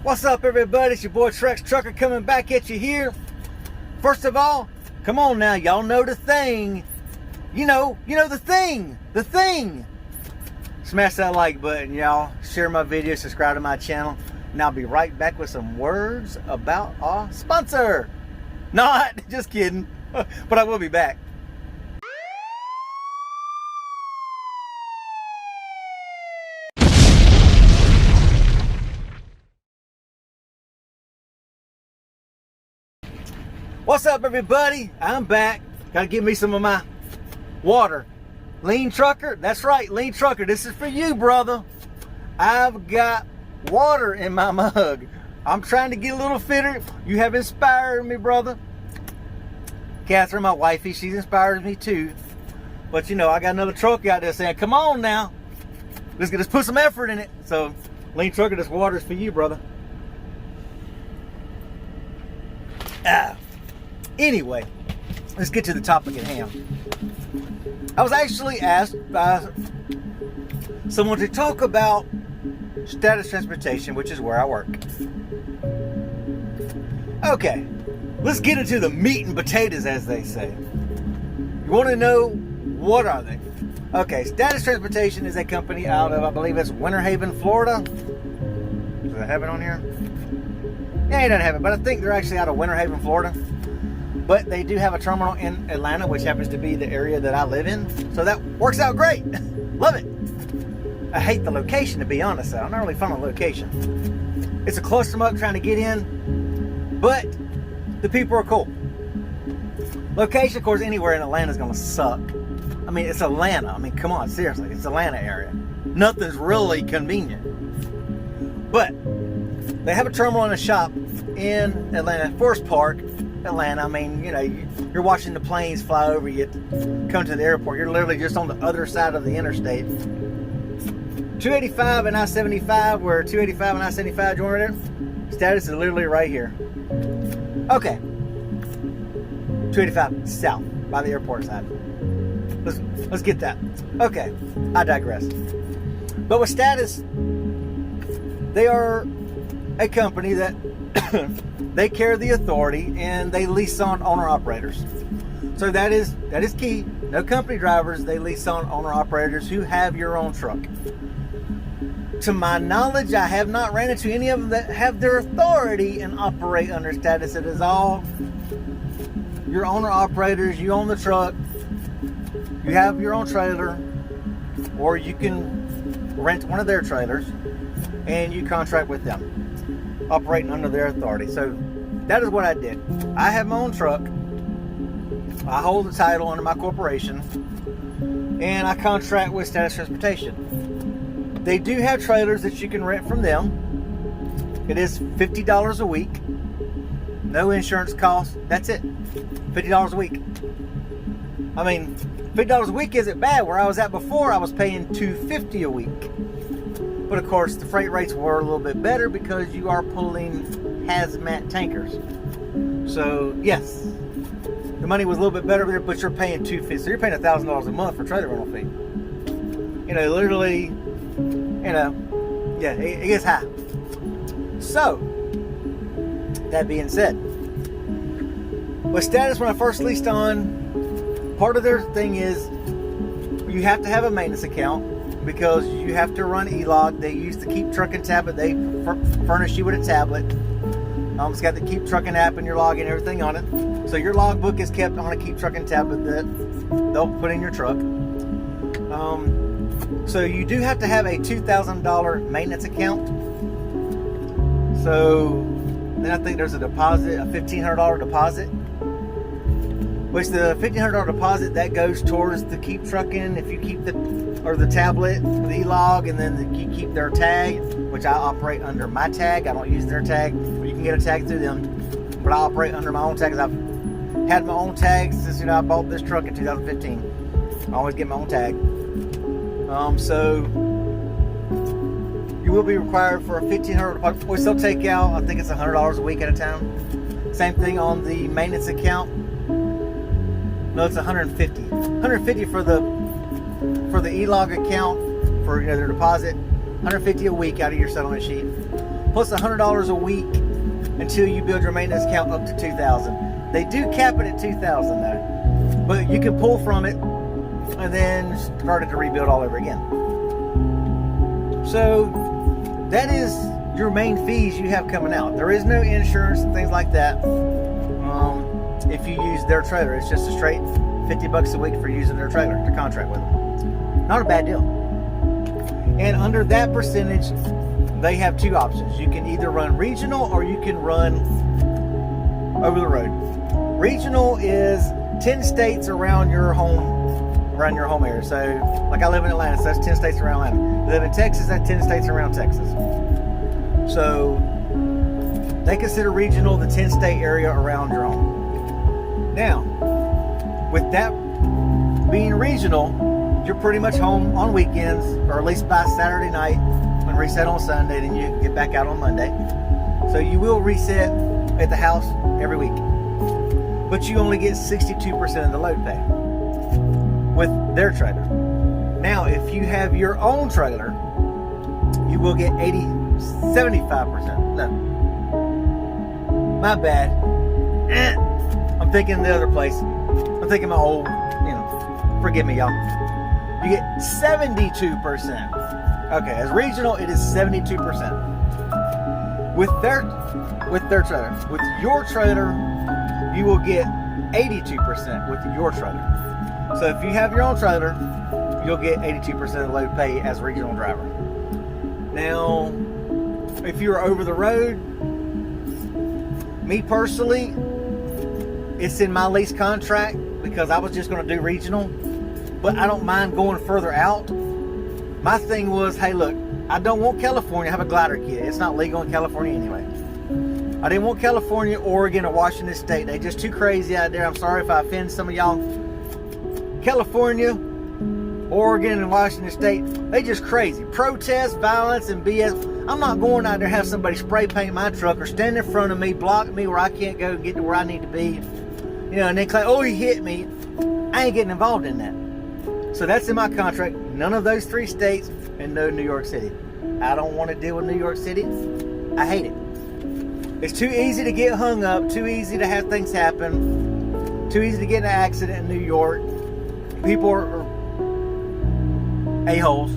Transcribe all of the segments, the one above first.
What's up, everybody? It's your boy AKA-THE Trucker coming back at you here. First of all, come on now, y'all know the thing. You know the thing. Smash that like button, y'all. Share my video, subscribe to my channel, and I'll be right back with some words about our sponsor. Not just kidding, but I will be back. What's up, everybody? I'm back. Gotta give me some of my water. Lean Trucker? That's right, Lean Trucker. This is for you, brother. I've got water in my mug. I'm trying to get a little fitter. You have inspired me, brother. Catherine, my wifey, she's inspired me too. But you know, I got another trucker out there saying, come on now. Let's put some effort in it. So, Lean Trucker, this water is for you, brother. Anyway, let's get to the topic at hand. I was actually asked by someone to talk about status transportation, which is where I work. Okay, let's get into the meat and potatoes, as they say. You want to know, what are they? Okay, Status Transportation is a company out of, I believe it's Winter Haven, Florida. Does it have it on here? Yeah, it doesn't have it, but I think they're actually out of Winter Haven, Florida. But they do have a terminal in Atlanta, which happens to be the area that I live in. So that works out great. Love it. I hate the location, to be honest. I'm not really fond of the location. It's a cluster muck trying to get in, but the people are cool. Location, of course, anywhere in Atlanta is going to suck. I mean, it's Atlanta. I mean, come on, seriously. It's Atlanta area. Nothing's really convenient. But they have a terminal and a shop in Atlanta, Forest Park, Atlanta. I mean, you know, you're watching the planes fly over you, come to the airport. You're literally just on the other side of the interstate. 285 and I-75, where 285 and I-75 join right there. Status is literally right here. Okay. 285 south by the airport side. Let's get that. Okay, I digress. But with Status, they are a company that they carry the authority and they lease on owner-operators. So that is key. No company drivers. They lease on owner-operators who have your own truck. To my knowledge, I have not ran into any of them that have their authority and operate under Status. It is all your owner-operators. You own the truck. You have your own trailer, or you can rent one of their trailers and you contract with them, operating under their authority. So that is what I did. I have my own truck. I hold the title under my corporation, and I contract with Status Transportation. They do have trailers that you can rent from them. It is $50 a week. No insurance cost. That's it. $50 a week. I mean, $50 a week isn't bad. Where I was at before, I was paying $250 a week. But of course, the freight rates were a little bit better because you are pulling hazmat tankers. So yes, the money was a little bit better there, but you're paying $250. So you're paying $1,000 a month for trailer rental fee. You know, literally, you know, yeah, it gets high. So that being said, with Status, when I first leased on, part of their thing is you have to have a maintenance account because you have to run e-log. They use the Keep Trucking tablet. They furnish you with a tablet. It's got the Keep Trucking app and your log and everything on it. So your logbook is kept on a Keep Trucking tablet that they'll put in your truck. So you do have to have a $2,000 maintenance account. So then I think there's a deposit, a $1,500 deposit. Which the $1,500 deposit, that goes towards the Keep Trucking. If you keep the tablet, the e-log, and then you keep their tag, which I operate under my tag. I don't use their tag, but you can get a tag through them. But I operate under my own tag because I've had my own tag since I bought this truck in 2015. I always get my own tag. So you will be required for a $1,500 deposit, which they'll take out. I think it's $100 a week at a time. Same thing on the maintenance account. No, it's $150. $150 for the e-log account for their deposit. $150 a week out of your settlement sheet. plus $100 a week until you build your maintenance account up to $2,000. They do cap it at $2,000 though, but you can pull from it and then start it to rebuild all over again. So that is your main fees you have coming out. There is no insurance and things like that. If you use their trailer, it's just a straight $50 a week for using their trailer to contract with them. Not a bad deal. And under that percentage, they have two options. You can either run regional or you can run over the road. Regional is 10 states around your home area. So, like I live in Atlanta, so that's 10 states around Atlanta. I live in Texas, that's 10 states around Texas. So, they consider regional the 10-state area around your home. Now, with that being regional, you're pretty much home on weekends, or at least by Saturday night, and reset on Sunday, then you get back out on Monday. So you will reset at the house every week. But you only get 62% of the load pay with their trailer. Now, if you have your own trailer, you will get 75%. No. My bad. I'm thinking the other place. I'm thinking my old, forgive me, y'all. You get 72%. Okay, as regional, it is 72%. With their trailer. With your trailer, you will get 82% with your trailer. So if you have your own trailer, you'll get 82% of the load pay as a regional driver. Now, if you're over the road, me personally, it's in my lease contract because I was just going to do regional, but I don't mind going further out. My thing was, hey, look, I don't want California to have a glider kit. It's not legal in California anyway. I didn't want California, Oregon, or Washington State. They're just too crazy out there. I'm sorry if I offend some of y'all. California, Oregon, and Washington State, they just crazy. Protest, violence, and BS. I'm not going out there and have somebody spray paint my truck or stand in front of me, block me where I can't go get to where I need to be. And then claim, oh, he hit me. I ain't getting involved in that. So that's in my contract. None of those 3 states and no New York City. I don't want to deal with New York City. I hate it. It's too easy to get hung up, too easy to have things happen, too easy to get in an accident in New York. People are a-holes.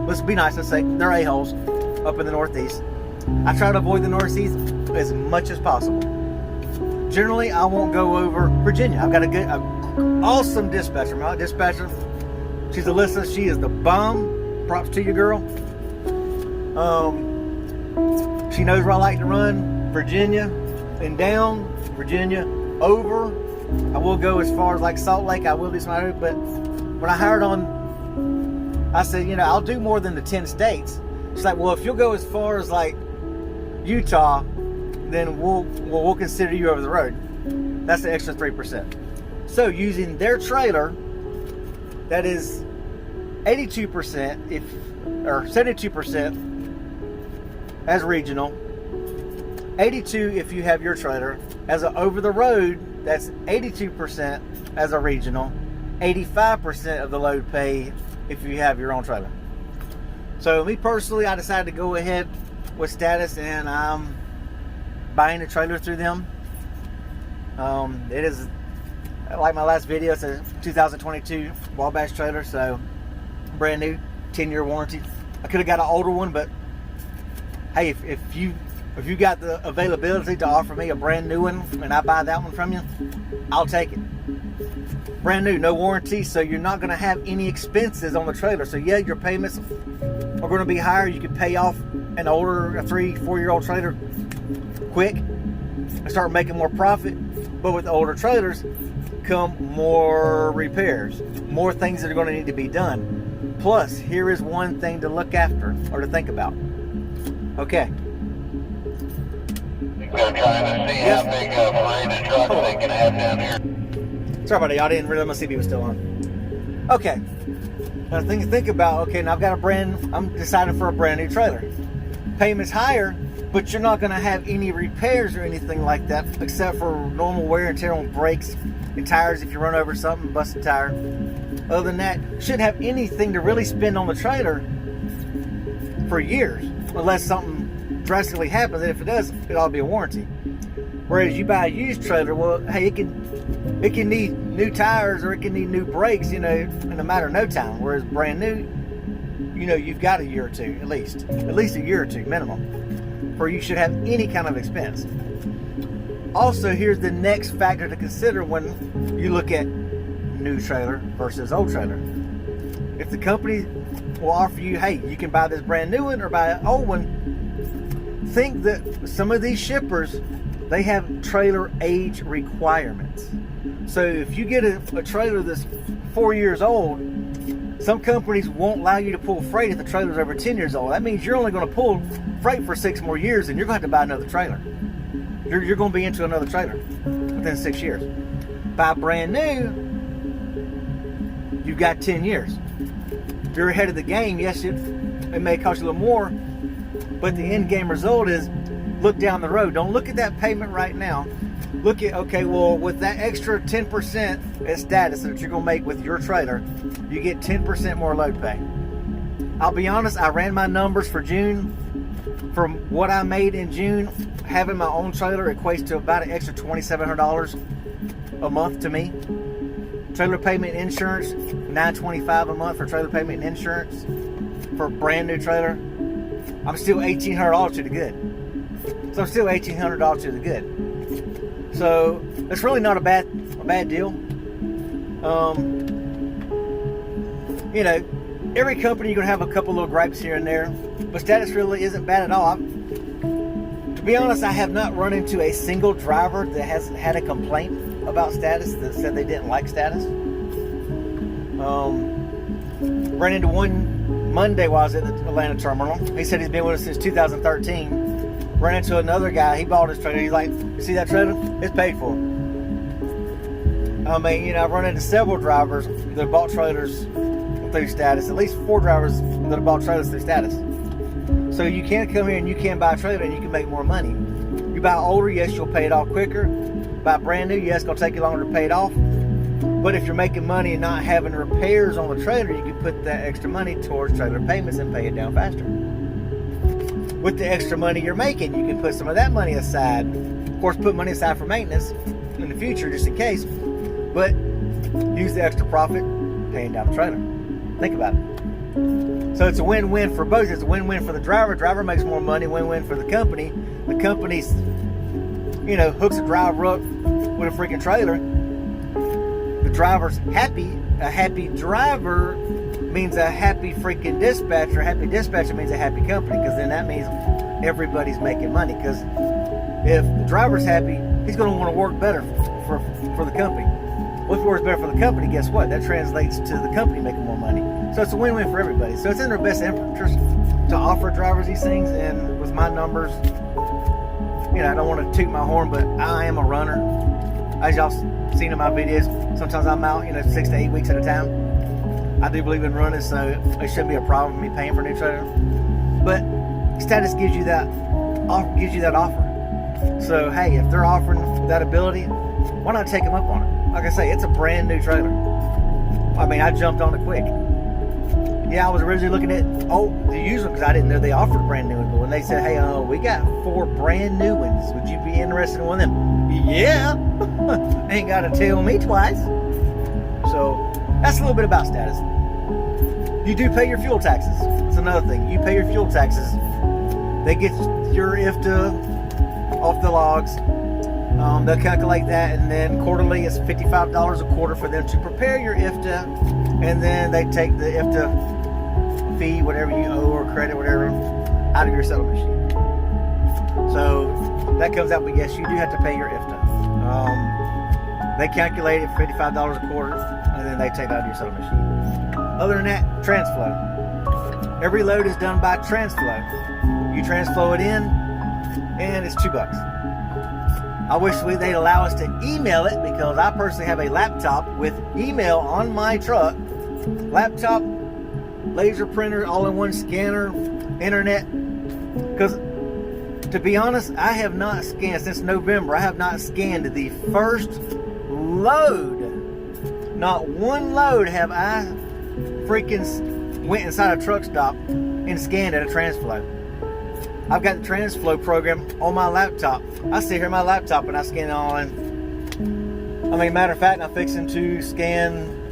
Let's be nice, let's say they're a-holes up in the Northeast. I try to avoid the Northeast as much as possible. Generally, I won't go over Virginia. I've got a awesome dispatcher. My dispatcher, she's Alyssa. She is the bomb. Props to you, girl. She knows where I like to run. Virginia and down. Virginia over. I will go as far as like Salt Lake. I will do some, but when I hired on, I said, I'll do more than the 10 states. She's like, well, if you'll go as far as like Utah, then we'll consider you over the road. That's the extra 3%. So using their trailer, that is 82% or 72% as regional, 82 if you have your trailer. As an over the road, that's 82% as a regional, 85% of the load pay if you have your own trailer. So me personally, I decided to go ahead with Status, and I'm buying a trailer through them. It is, like my last video, it's a 2022 Wabash trailer, so brand new, 10-year warranty. I could have got an older one, but hey, if you got the availability to offer me a brand new one and I buy that one from you, I'll take it. Brand new, no warranty, so you're not going to have any expenses on the trailer. So yeah, your payments are going to be higher. You can pay off an older, a 3-4-year-old trailer quick and start making more profit. But with older trailers come more repairs, more things that are going to need to be done. Plus, here is one thing to look after or to think about. Okay. They're trying to see how big a parade of trucks they can have down here. Sorry about that, y'all. I didn't realize my CB was still on. Okay. Now think about, okay, now I'm deciding for a brand new trailer. Payment's higher, but you're not going to have any repairs or anything like that except for normal wear and tear on brakes and tires if you run over something, bust a tire. Other than that, you shouldn't have anything to really spend on the trailer for years unless something drastically happens, and if it does, it ought to be a warranty. Whereas you buy a used trailer, well, hey, it can need new tires or it can need new brakes, in a matter of no time. Whereas brand new, you've got a year or two at least a year or two minimum, before you should have any kind of expense. Also, here's the next factor to consider when you look at new trailer versus old trailer. If the company will offer you, hey, you can buy this brand new one or buy an old one, think that some of these shippers, they have trailer age requirements. So if you get a trailer that's 4 years old, some companies won't allow you to pull freight if the trailer's over 10 years old. That means you're only going to pull freight for 6 more years, and you're going to have to buy another trailer. You're going to be into another trailer within 6 years. Buy brand new, you've got 10 years. You're ahead of the game. Yes, it may cost you a little more, but the end game result is, look down the road. Don't look at that payment right now. Look at, okay, well, with that extra 10% at status that you're going to make with your trailer, you get 10% more load pay. I'll be honest, I ran my numbers for June. From what I made in June, having my own trailer equates to about an extra $2,700 a month to me. Trailer payment and insurance, $925 a month for trailer payment and insurance for a brand new trailer. I'm still $1,800 to the good. So I'm still $1,800 to the good. So it's really not a bad deal. Every company you're gonna have a couple little gripes here and there, but status really isn't bad at all. To be honest, I have not run into a single driver that hasn't had a complaint about status, that said they didn't like status. Ran into one Monday while I was at the Atlanta terminal. He said he's been with us since 2013. Ran into another guy. He bought his trailer. He's like, "You see that trailer? It's paid for." I mean, I've run into several drivers that bought trailers through status. At least 4 drivers that have bought trailers through status. So you can come here and you can buy a trailer and you can make more money. You buy older, yes, you'll pay it off quicker. Buy brand new, yes, it's gonna take you longer to pay it off. But if you're making money and not having repairs on the trailer, you can put that extra money towards trailer payments and pay it down faster. With the extra money you're making, you can put some of that money aside. Of course, put money aside for maintenance in the future, just in case. But use the extra profit paying down the trailer. Think about it. So it's a win-win for both. It's a win-win for the driver. Driver makes more money. Win-win for the company. The company's, hooks a driver up with a freaking trailer. The driver's happy. A happy driver means a happy freaking dispatcher. A happy dispatcher means a happy company, because then that means everybody's making money. Because if the driver's happy, he's going to want to work better for the company. Well, if it works better for the company, guess what? That translates to the company making more money. So it's a win-win for everybody. So it's in their best interest to offer drivers these things. And with my numbers, I don't want to toot my horn, but I am a runner. As y'all seen in my videos, sometimes I'm out, 6 to 8 weeks at a time. I do believe in running, so it shouldn't be a problem for me paying for a new trailer. But status gives you that offer. So hey, if they're offering that ability, why not take them up on it? Like I say, it's a brand new trailer. I mean, I jumped on it quick. Yeah, I was originally looking at the used one, because I didn't know they offered brand new ones. But when they said, hey, we got 4 brand new ones, would you be interested in one of them? Yeah. Ain't got to tell me twice. So that's a little bit about status. You do pay your fuel taxes. That's another thing. You pay your fuel taxes. They get your IFTA off the logs. They'll calculate that, and then quarterly it's $55 a quarter for them to prepare your IFTA, and then they take the IFTA fee, whatever you owe or credit, whatever, out of your settlement sheet. So that comes out, but yes, you do have to pay your IFTA. They calculate it for $55 a quarter, and then they take it out of your settlement sheet. Other than that, transflow. Every load is done by transflow. You transflow it in, and it's $2. I wish they'd allow us to email it, because I personally have a laptop with email on my truck. Laptop, laser printer, all-in-one scanner, internet. Because, to be honest, I have not scanned, since November, I have not scanned the first load. Not one load have I freaking went inside a truck stop and scanned at a transflow. I've got the TransFlow program on my laptop. I sit here on my laptop and I scan all in. I mean, matter of fact, I'm fixing to scan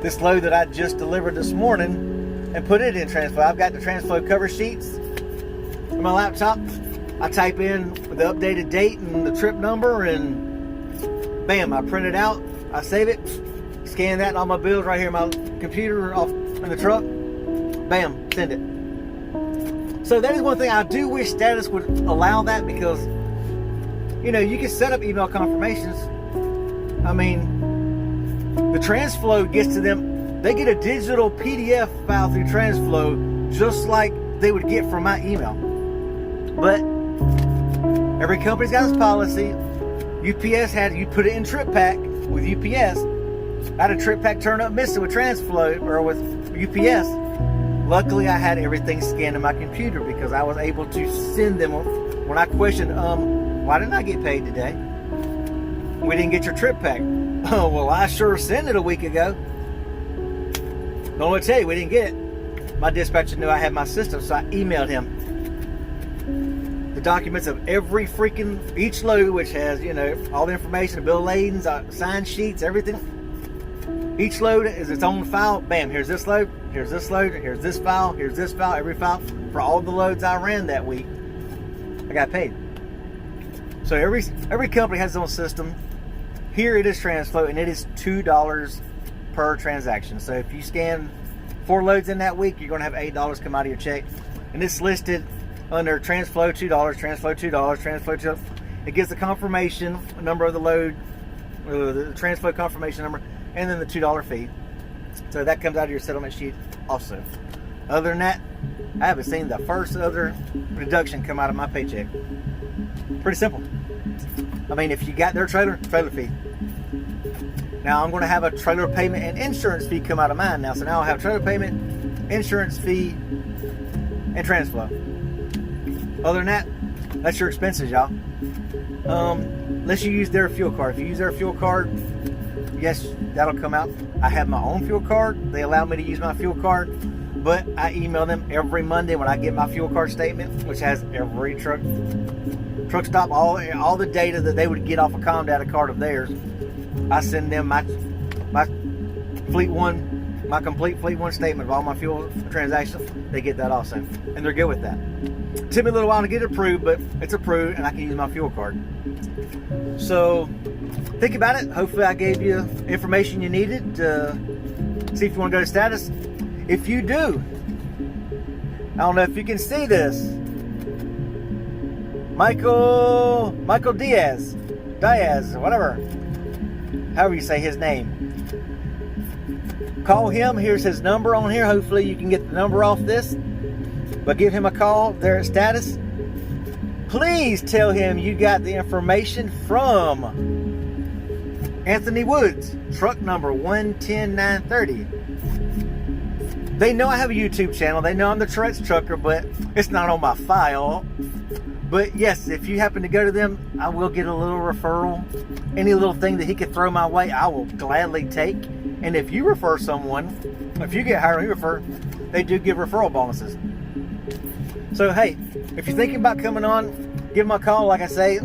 this load that I just delivered this morning and put it in TransFlow. I've got the TransFlow cover sheets on my laptop. I type in the updated date and the trip number, and bam, I print it out, I save it, scan that, and all my bills right here in my computer off in the truck, bam, send it. So that is one thing I do wish Status would allow that, because you know, you can set up email confirmations. I mean, the TransFlow gets to them, they get a digital PDF file through TransFlow just like they would get from my email. But every company's got its policy. UPS had, you put it in trip pack with UPS. I had a trip pack turn up missing with TransFlow or with UPS. Luckily, I had everything scanned in my computer because I was able to send them. When I questioned, why didn't I get paid today? We didn't get your trip pack. Oh, well, I sure sent it a week ago. Don't want to tell you, we didn't get it. My dispatcher knew I had my system, so I emailed him the documents of every freaking, each load, which has, you know, all the information, the bill of ladings, sign sheets, everything. Each load is its own file. Bam, here's this load, here's this load, here's this file, every file for all the loads I ran that week. I got paid. So every company has its own system. Here it is TransFlow, and it is $2 per transaction. So if you scan 4 loads in that week, you're going to have $8 come out of your check. And it's listed under TransFlow $2, TransFlow $2, TransFlow $2. It gives the confirmation number of the load, the TransFlow confirmation number, and then the $2 fee. So that comes out of your settlement sheet also. Other than that, I haven't seen the first other deduction come out of my paycheck. Pretty simple. I mean, if you got their trailer fee. Now I'm going to have a trailer payment and insurance fee come out of mine now. So now I'll have trailer payment, insurance fee, and TransFlow. Other than that, that's your expenses, y'all. Unless you use their fuel card. If you use their fuel card, yes, that'll come out. I have my own fuel card. They allow me to use my fuel card, but I email them every Monday when I get my fuel card statement, which has every truck stop, all the data that they would get off a ComData card of theirs. I send them my Fleet One, my complete Fleet One statement of all my fuel transactions. They get that also, and they're good with that. It took me a little while to get it approved, but it's approved, and I can use my fuel card. So think about it. Hopefully I gave you information you needed to see if you want to go to Status. If you do, I don't know if you can see this, Maykel Diaz, whatever, however you say his name. Call him. Here's his number on here. Hopefully you can get the number off this. But give him a call there at Status. Please tell him you got the information from Anthony Woods, truck number 110930. They know I have a YouTube channel. They know I'm the Tourette's Trucker, but it's not on my file. But yes, if you happen to go to them, I will get a little referral. Any little thing that he could throw my way, I will gladly take. And if you refer someone, if you get hired and you refer, they do give referral bonuses. So hey, if you're thinking about coming on, give him a call. Like I say,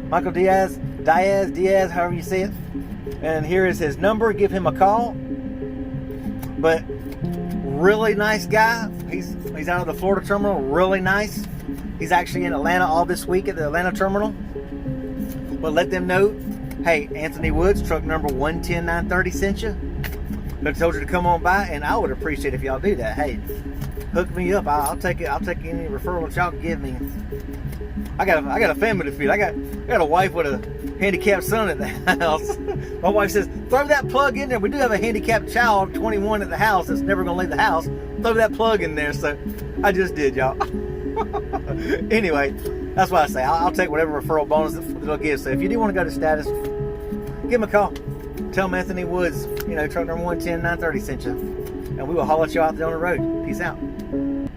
Maykel Diaz, however you say it. And here is his number. Give him a call. But really nice guy. He's out of the Florida terminal. Really nice. He's actually in Atlanta all this week at the Atlanta terminal. But let them know, hey, Anthony Woods, truck number 110930 sent you. I told you to come on by, and I would appreciate if y'all do that. Hey, hook me up. I'll take it. I'll take any referrals y'all can give me. I got a family to feed. I got a wife with a handicapped son at the house. My wife says, throw that plug in there. We do have a handicapped child, 21, at the house that's never going to leave the house. Throw that plug in there. So I just did, y'all. Anyway, that's what I say. I'll take whatever referral bonus they'll give. So if you do want to go to Status, give him a call. Tell him Anthony Woods, truck number 110930 sent you. And we will holler at you out there on the road. Peace out.